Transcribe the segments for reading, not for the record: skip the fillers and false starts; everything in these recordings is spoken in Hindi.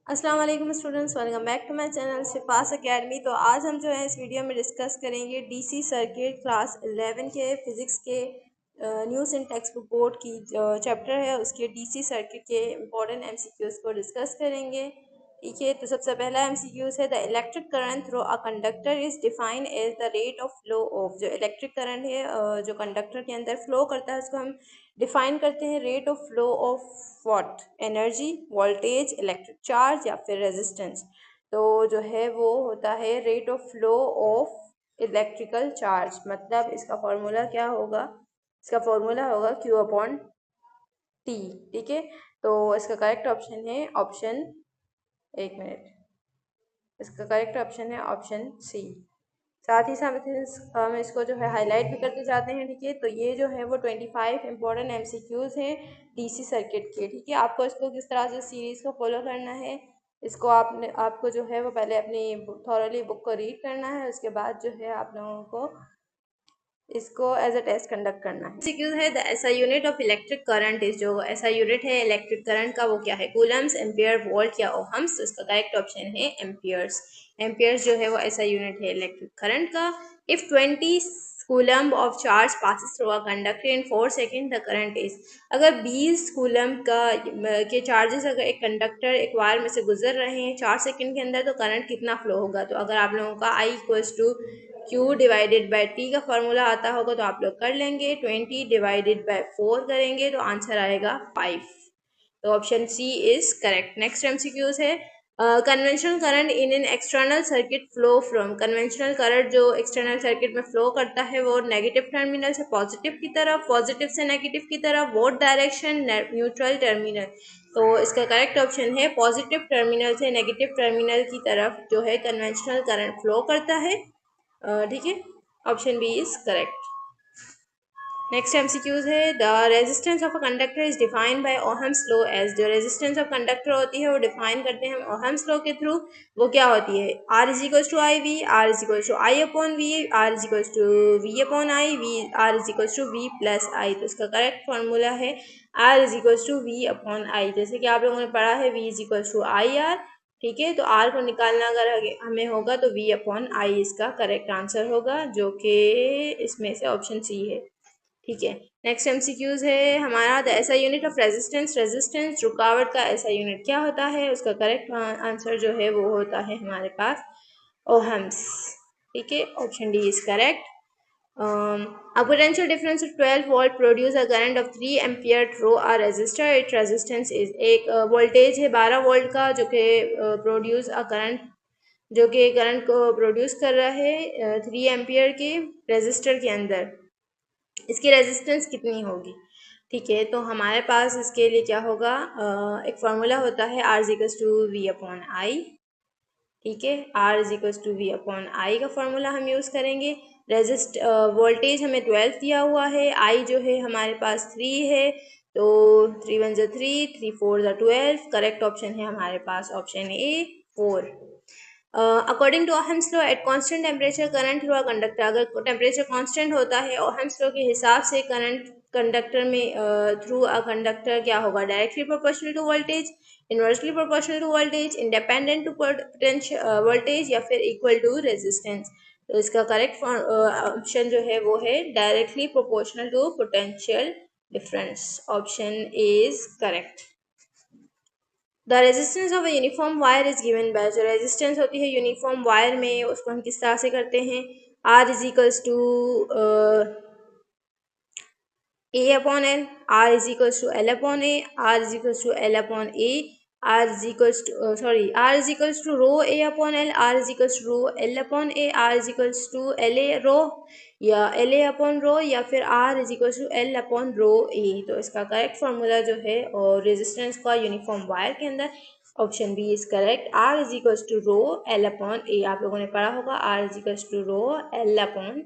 अस्सलाम वालेकुम students, welcome back to my channel Shifas academy. तो आज हम जो है इस वीडियो में डिस्कस करेंगे डीसी सर्किट क्लास 11 के फिज़िक्स के न्यूज़ इन टेक्स्ट बुक बोर्ड की चैप्टर है उसके डीसी सर्किट के इम्पोर्टेंट एमसीक्यूज़ को डिस्कस करेंगे। ठीक है, तो सबसे पहला एमसीक्यूज़ है the electric current through a conductor is defined as the rate of flow of. जो इलेक्ट्रिक करंट है जो कंडक्टर के अंदर फ्लो करता है उसको हम डिफाइन करते हैं rate of flow of what, energy, voltage, electric charge या फिर रेजिस्टेंस। तो जो है वो होता है rate of flow of electrical charge. मतलब इसका फॉर्मूला क्या होगा? इसका फॉर्मूला होगा Q अपॉन टी। ठीक है, तो इसका करेक्ट ऑप्शन है ऑप्शन, एक मिनट, इसका करेक्ट ऑप्शन है ऑप्शन सी। साथ ही साथ हम इसको जो है हाईलाइट भी करते जाते हैं। ठीक है, तो ये जो है वो 25 इंपॉर्टेंट एमसीक्यूज़ हैं डीसी सर्किट के। ठीक है, आपको इसको किस तरह से सीरीज़ को फॉलो करना है, इसको आपको जो है वो पहले अपनी थॉरली बुक को रीड करना है, उसके बाद जो है आप लोगों को इसको एज अ टेस्ट कंडक्ट करना है। एमसीक्यूज है द ऐसा unit of electric current is. जो ऐसा यूनिट है इलेक्ट्रिक करंट का वो क्या है? कूलम्स, एम्पियर, वोल्ट या ओहम्स। तो इसका करेक्ट ऑप्शन है एम्पियर्स। एम्पियर्स जो है वो ऐसा यूनिट है इलेक्ट्रिक करंट का। If 20 coulomb of charge passes through a conductor in 4 second the current is. अगर 20 कूलम का के चार्जेस अगर एक कंडक्टर एक वायर में से गुजर रहे हैं 4 सेकेंड के अंदर, तो करंट कितना फ्लो होगा? तो अगर आप लोगों का I equals to Q divided by T का फॉर्मूला आता होगा तो आप लोग कर लेंगे। 20 डिवाइडेड बाई 4 करेंगे तो आंसर आएगा 5। तो option C is correct. Next MCQs है conventional current in an external circuit flow from. Conventional current जो एक्सटर्नल सर्किट में फ्लो करता है वो नेगेटिव टर्मिनल से पॉजिटिव की तरफ, पॉजिटिव से नेगेटिव की तरफ, बोथ डायरेक्शन, न्यूट्रल टर्मिनल। तो इसका करेक्ट ऑप्शन है पॉजिटिव टर्मिनल से नेगेटिव टर्मिनल की तरफ जो है कन्वेंशनल करंट फ्लो करता है। ठीक है, option B is correct. Next MCQs है the resistance of a conductor is defined by Ohm's law as. जो रेजिस्टेंस ऑफ कंडक्टर होती है वो डिफाइन करते हैं ओहम्स लॉ के थ्रू। वो क्या होती है? R is equals to I V, R is equals to I upon V, R is equals to V upon I, V R is equals to V plus I. तो इसका करेक्ट फॉर्मूला है R is equals to V upon I. जैसे कि आप लोगों ने पढ़ा है V is equals to I R. ठीक है, तो आर को निकालना अगर हमें होगा तो वी अपॉन आई इसका करेक्ट आंसर होगा, जो कि इसमें से ऑप्शन सी है। ठीक है, नेक्स्ट एमसीक्यूज है हमारा द ऐसा यूनिट ऑफ रेजिस्टेंस। रेजिस्टेंस रुकावट का ऐसा यूनिट क्या होता है? उसका करेक्ट आंसर जो है वो होता है हमारे पास ओहम्स। ठीक है, option D is correct. A potential difference of 12 volt produce a current of 3 ampere through a resistor. Its resistance is। एक वोल्टेज है 12 वोल्ट का जो कि प्रोड्यूस अ करंट, जो कि करंट को प्रोड्यूस कर रहा है 3 एम्पियर के रेजिस्टर के अंदर। इसकी रेजिस्टेंस कितनी होगी? ठीक है, तो हमारे पास इसके लिए क्या होगा? एक फार्मूला होता है R is equals to V upon I. ठीक है, R is equals to V upon I का फॉर्मूला हम यूज़ करेंगे। वोल्टेज हमें 12 दिया हुआ है, आई जो है हमारे पास 3 है, तो 3 1 ज़ा 3, 3 4 ज़ा 12। करेक्ट ऑप्शन है हमारे पास option A 4। According to Ohm's law at constant temperature current through a conductor. अगर टेम्परेचर कांस्टेंट होता है ओहम्स लॉ के हिसाब से करंट कंडक्टर में थ्रू अ कंडक्टर क्या होगा? Directly proportional to voltage, inversely proportional to voltage, independent to potential voltage या फिर इक्वल टू रेजिस्टेंस। तो इसका करेक्ट ऑप्शन जो है वो है directly proportional to potential difference. Option is correct. The resistance of a uniform wire is given by. जो रेजिस्टेंस होती है यूनिफॉर्म वायर में उसको हम किस तरह से करते हैं? R is equals to A upon L, R is equals to L upon A, R is equals to L upon A, R is equals to R is equals to rho A upon L, R is equals to rho L upon A, R is equals to LA rho या LA upon rho या फिर R is equals to L upon rho A। तो इसका करेक्ट फार्मूला जो है और रेजिस्टेंस का यूनिफॉर्म वायर के अंदर option B is correct. R is equals to rho L upon A। आप लोगों ने पढ़ा होगा R is equals to rho L upon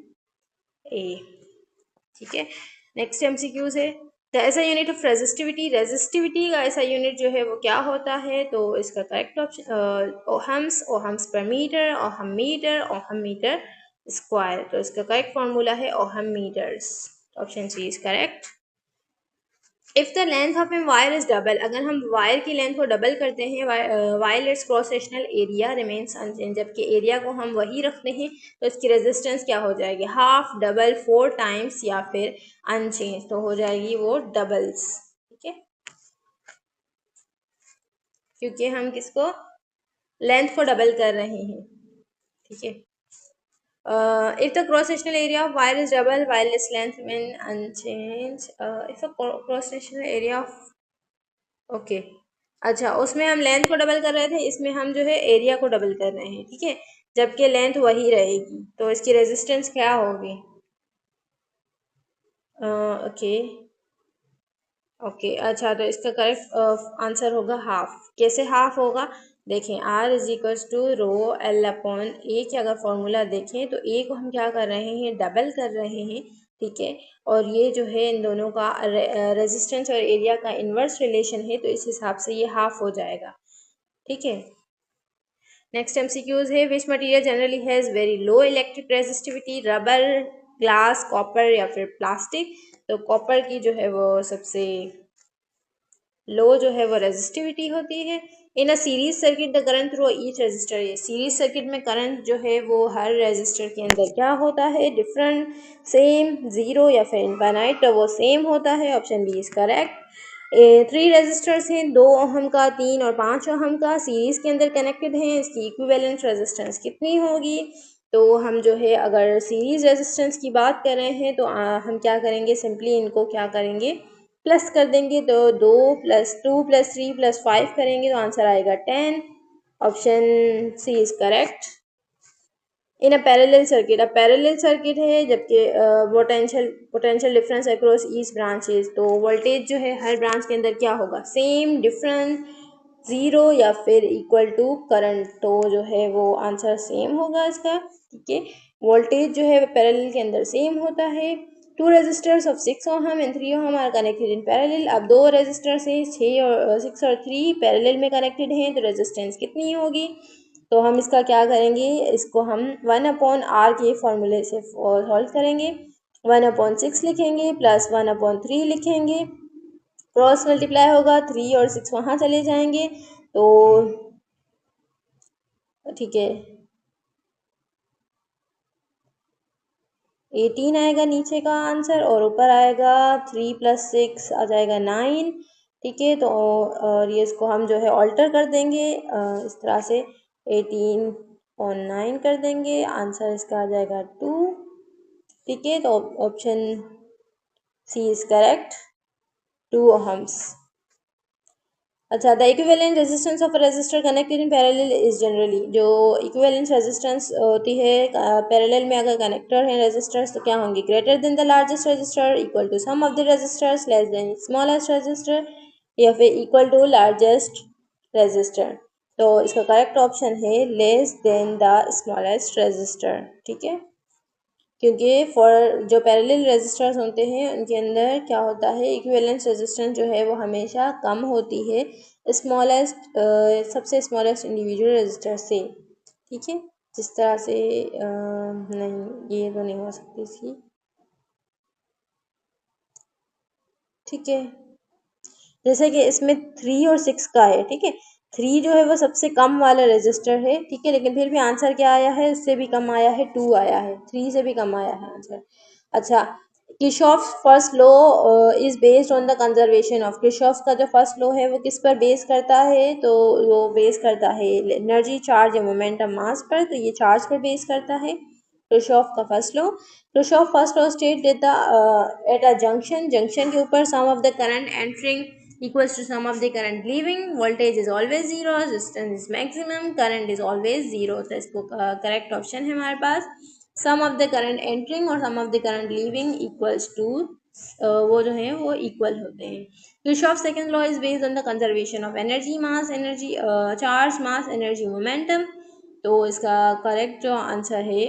A। ठीक है, नेक्स्ट एमसीक्यूज है द ऐसा यूनिट ऑफ रेजिस्टिविटी। रेजिस्टिविटी का ऐसा यूनिट जो है वो क्या होता है? तो इसका करेक्ट ऑप्शन ओहम्स, ओहम्स पर metre, ohm metre, ohm metre square. तो इसका करेक्ट फॉर्मूला है ohm metres. Option C is correct. If the length of a wire is double, अगर हम वायर की लेंथ को डबल करते हैं while its cross sectional area remains unchanged, जबकि एरिया को हम वही रखते हैं तो इसकी रेजिस्टेंस क्या हो जाएगी, हाफ, डबल, 4 टाइम्स या फिर अनचेंज, तो हो जाएगी वो डबल्स। ठीक है, क्योंकि हम किसको, लेंथ को डबल कर रहे हैं। ठीक है, if the cross sectional area of wire is double while its length remain unchanged, if a cross sectional area of, okay, अच्छा, उसमें हम लेंथ को डबल कर रहे थे, इसमें हम जो है एरिया को डबल कर रहे हैं। ठीक है, जबकि लेंथ वही रहेगी तो इसकी रेजिस्टेंस क्या होगी, ओके ओके, अच्छा, तो इसका करेक्ट आंसर होगा हाफ। कैसे हाफ होगा, देखें, R is equals to rho L upon A के अगर फॉर्मूला देखें तो ए को हम क्या कर रहे हैं, डबल कर रहे हैं। ठीक है, और ये जो है इन दोनों का रेजिस्टेंस और एरिया का इन्वर्स रिलेशन है, तो इस हिसाब से ये हाफ हो जाएगा। ठीक है, नेक्स्ट एमसीक्यूज है, which material generally has very low electric resistivity, rubber, glass, copper या फिर प्लास्टिक। तो कॉपर की जो है वो सबसे लो जो है वो रेजिस्टिविटी होती है। In a series circuit the current through each resistor, ये सीरीज सर्किट में करंट जो है वो हर रजिस्टर के अंदर क्या होता है, डिफरेंट, सेम, जीरो या फिर इनफाइनाइट, तो वो सेम होता है। Option B is correct. 3 resistors हैं, 2 ओहम का, 3 और 5 ओहम का, सीरीज के अंदर कनेक्टेड हैं, इसकी इक्विवेलेंट रेजिस्टेंस कितनी होगी। तो हम जो है अगर सीरीज रेजिस्टेंस की बात कर रहे हैं तो हम क्या करेंगे, सिंपली इनको क्या करेंगे, प्लस कर देंगे, तो 2 + 2 + 3 + 5 करेंगे तो आंसर आएगा 10। Option C is correct. In a parallel circuit, अब पैरेलल सर्किट है जबकि potential difference across each branches, तो वोल्टेज जो है हर ब्रांच के अंदर क्या होगा, सेम, डिफरेंट, ज़ीरो या फिर इक्वल टू करंट, तो जो है वो आंसर सेम होगा इसका। ठीक है, वोल्टेज जो है पैरेलल के अंदर सेम होता है। 2 resistors of 6 ohm and 3 ohm are connected in parallel, अब 2 रेजिस्टर्स हैं, 6 और 3 पैरेलल में कनेक्टेड हैं, तो रेजिस्टेंस कितनी होगी। तो हम इसका क्या करेंगे, इसको हम 1/r के फॉर्मूले से सॉल्व करेंगे। 1/6 लिखेंगे प्लस 1/3 लिखेंगे, क्रॉस मल्टीप्लाई होगा, 3 और 6 वहाँ चले जाएंगे, तो ठीक है 18 आएगा नीचे का आंसर, और ऊपर आएगा 3 + 6 आ जाएगा 9। ठीक है, तो और ये इसको हम जो है ऑल्टर कर देंगे इस तरह से, 18/9 कर देंगे, आंसर इसका आ जाएगा 2। ठीक है, तो option C is correct, 2 ohms. अच्छा, the equivalent resistance of resistor connected in parallel is generally, जो इक्विवेलेंट रेजिस्टेंस होती है पैरेलल में अगर कनेक्टर है रेजिस्टर्स तो क्या होंगे, greater than the largest resistor, equal to sum of the resistors, less than smallest resistor, या फिर इक्वल टू लार्जेस्ट रेजिस्टर। तो इसका करेक्ट ऑप्शन है less than the smallest resistor. ठीक है, क्योंकि फॉर जो पैरेलल रेजिस्टर्स होते हैं उनके अंदर क्या होता है, इक्विवेलेंस रेजिस्टेंस जो है वो हमेशा कम होती है स्मॉलेस्ट सबसे स्मॉलेस्ट इंडिविजुअल रेजिस्टर से। ठीक है, जिस तरह से नहीं, ये तो नहीं हो सकती इसकी। ठीक है, जैसे कि इसमें 3 और 6 का है। ठीक है, 3 जो है वो सबसे कम वाला रजिस्टर है। ठीक है, लेकिन फिर भी आंसर क्या आया है, उससे भी कम आया है, 2 आया है, 3 से भी कम आया है आंसर। अच्छा, Kirchhoff's first law is based on the conservation of, Kirchhoff का जो फर्स्ट लॉ है वो किस पर बेस करता है, तो वो बेस करता है एनर्जी, चार्ज या मोमेंटम, मास पर, तो ये चार्ज पर बेस करता है किरचॉफ का first law. Kirchhoff first law state देता एट अ जंक्शन, जंक्शन के ऊपर sum of the current entering equals to sum of the current leaving, voltage is always zero, resistance is maximum, current is always zero, तो इसको करेक्ट ऑप्शन है हमारे पास, sum of the current entering और sum of the current leaving equals to वो जो है वो इक्वल होते हैं। Kirchhoff second law is based on the conservation of energy, mass energy, charge, mass energy, momentum, तो इसका करेक्ट जो आंसर है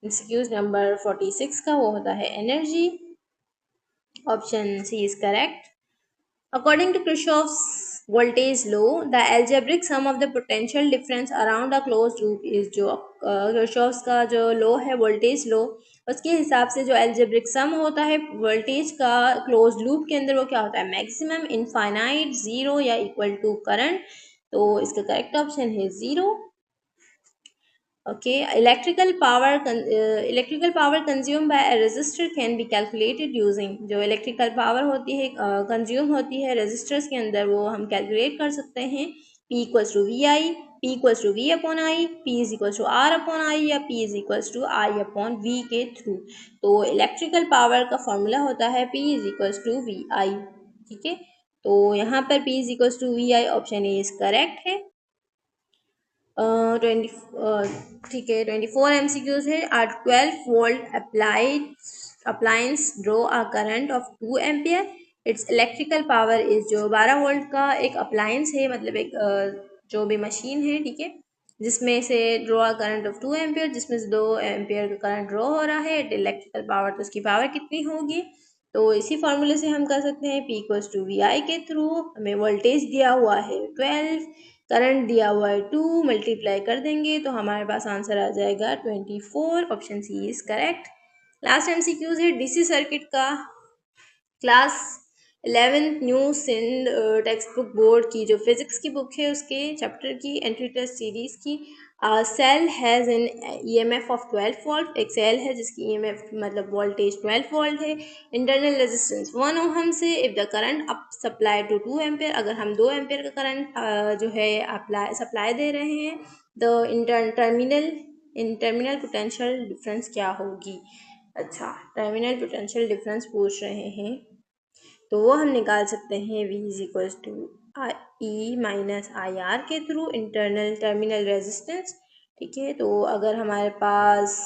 एक्सक्यूज नंबर 46 का वो होता है energy. Option C is correct. According to Kirchhoff's voltage law, the algebraic sum of the potential difference around a closed loop is, जो Kirchhoff's का जो law है voltage law, उसके हिसाब से जो एल्जेब्रिक सम होता है वोल्टेज का क्लोज लूप के अंदर, वो क्या होता है, मैक्सिमम, इनफाइनाइट, ज़ीरो या इक्वल टू करंट। तो इसका करेक्ट ऑप्शन है zero. Okay, electrical power consumed by a resistor can be calculated using, जो electrical power होती है consume होती है resistors के अंदर, वो हम calculate कर सकते हैं P equals to VI, P equals to V upon I, P is equals to R upon I या P is equals to I upon V के थ्रू। तो electrical power का फॉर्मूला होता है P is equals to VI। ठीक है, तो यहाँ पर P is equals to VI, option A is correct है। 20 ठीक है, 24 MCQs है। आर 12 volt appliance draw a current of 2 ampere, its electrical power is, जो 12 वोल्ट का एक अप्लायंस है, मतलब एक जो भी मशीन है, ठीक है, जिसमें से draw a current of 2 ampere, जिसमें से 2 एम्पियर का करंट ड्रॉ हो रहा है, इलेक्ट्रिकल पावर, तो उसकी पावर कितनी होगी। तो इसी फॉर्मूले से हम कर सकते हैं P इक्वल्स टू VI के थ्रू। हमें वोल्टेज दिया हुआ है 12, करंट दिया हुआ है 2, मल्टीप्लाई कर देंगे तो हमारे पास आंसर आ जाएगा 24, option C is correct. Last MCQs है डीसी सर्किट का। Class 11th new Sindh textbook board की जो फिजिक्स की बुक है, उसके चैप्टर की एंट्री टेस्ट सीरीज की। Cell has an EMF of 12 volt, एक सेल है जिसकी EMF मतलब वोल्टेज 12 वोल्ट है। इंटरनल रेजिस्टेंस 1 ओहम से। If the current up supply to 2 ampere, अगर हम 2 एम्पियर का करंट जो है अप्लाई सप्लाई दे रहे हैं, द टर्मिनल पोटेंशियल डिफरेंस क्या होगी। अच्छा, टर्मिनल पोटेंशियल डिफरेंस पूछ रहे हैं, तो वो हम निकाल सकते हैं V is equals to E minus IR के थ्रू, इंटरनल टर्मिनल रेजिस्टेंस। ठीक है, तो अगर हमारे पास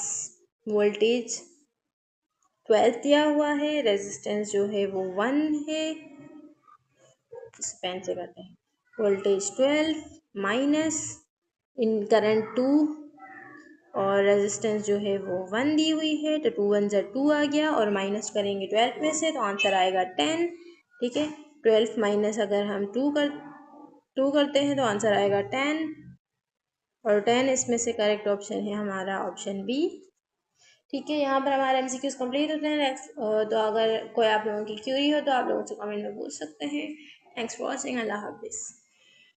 वोल्टेज 12 दिया हुआ है, रेजिस्टेंस जो है वो 1 है, इस पेन से करते हैं, वोल्टेज 12 माइनस इन करंट 2 और रेजिस्टेंस जो है वो 1 दी हुई है, तो 2 1 ज़ा 2 आ गया, और माइनस करेंगे 12 में से तो आंसर आएगा 10। ठीक है, 12 माइनस अगर हम 2 करते हैं तो आंसर आएगा 10, और 10 इसमें से करेक्ट ऑप्शन है हमारा ऑप्शन बी। ठीक है, यहाँ पर हमारे MCQs कंप्लीट होते हैं। नेक्स्ट तो अगर कोई आप लोगों की क्यूरी हो तो आप लोगों से कमेंट में पूछ सकते हैं। थैंक्स फॉर वॉचिंग, अल्लाह हाफिज़।